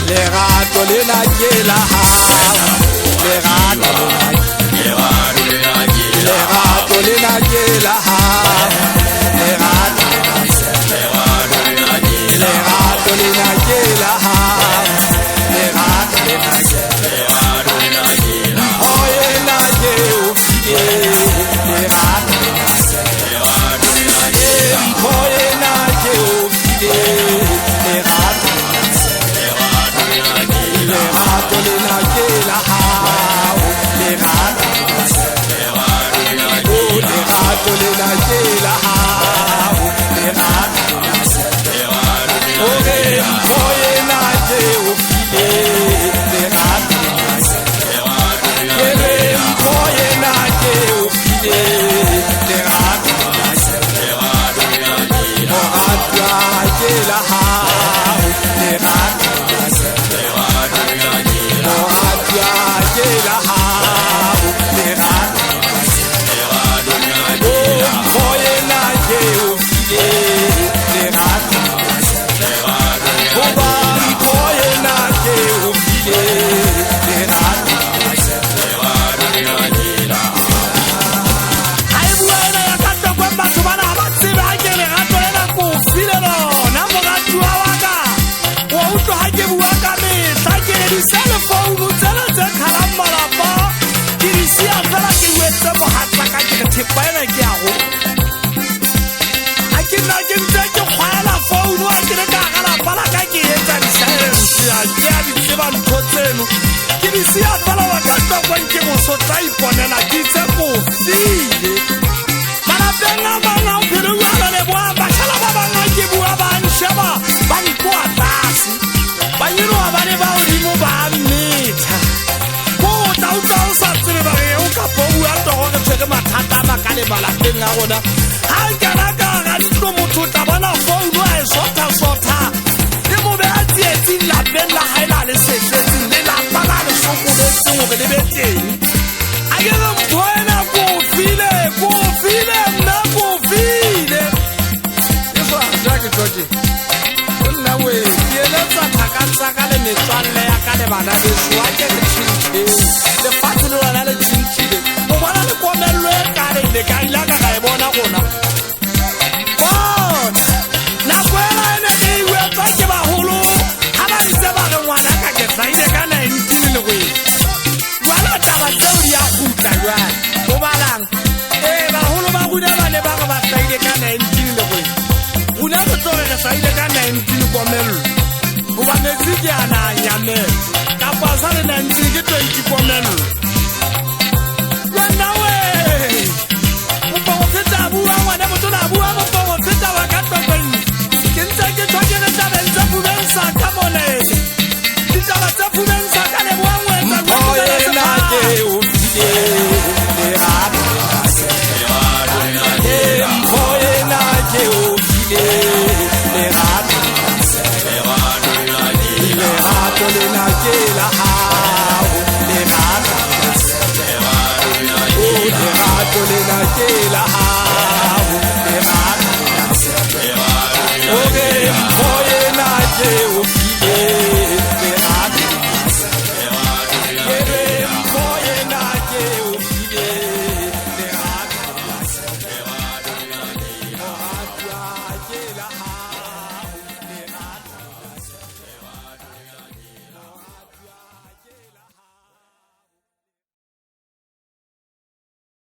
lerato lena ke la hao lerato lena ke la hao lerato lena ke la hao lerato oh yena ke ufile lerato oh yena ke ufile lerato lena ke la hao lerato lena ke la hao lerato oh yena ke ufile lerato oh yena ke ufile lerato ke la hao lerato ke la hao lerato oh yena ke ufile lerato oh yena ke ufile lerato hai buena ya kato kwa batho bana ba tseba ke lerato lena ko ufile lo na moratu wa ka o utlwa ha ke bua ka metla ke di cell phone tsena tse khalang malapa ke di sia fela ke wetse mohatsa ka ke thepa ena ke ya go a ke nna ke ntse ke kgwala phone wa ke le ka gala pala ka ke etsa di science ya ke a di tseba ntho tseno ke di sia fela wa ka tokwa ke mo so tsa iponela ke tse ko file malapeng a mang a phelo wa le bua ba khala ba bang a ke bua ba nsheba ba nkwa tlase ba yino ba ne ba odimo ba mmetha ko ta o sa tsebe ba re o ka bua togo ke tshwere mathata ba ka le malapeng a rona ha nkana ka ga tlo motho tla bona phone a e sotha le mo be a tsietsing lapeng la haela le setseng le la pala le sokoletseng gore le beteng a ke re mphoena ko file nna ko file eso a ke tsoke nna we ke eletsa thakatsaka le metswalle ya ka le bana beso wa ke re tshintsheng lefatshe le lona le tshintshile o bona le komello e kare le ka ila ka ga e bona gona nako ena ene ke iwetsa ke baholo ga ba itse ba re ngwana ka ke tsaile ka 19 le goe jwale taba tseo di a gutla jwale o balang baholo ba rona ba ne ba re ba tsaile ka 19 le goe rona re tlo re tsaile ka 19 komello goba metsi ke a na nyamela ka pasa le 19 ke 20 komello wena we o pa go feta bua ngwana motho na bua mo pa go feta wa ka tokwenni ke ntse ke tswa ke reta bentse fubensa ka mone ditaba tsa fubensa ka le bua ngwana o yena ke ufile lerato o yena ke ufile lerato lena ke la hao lerato lena ke la hao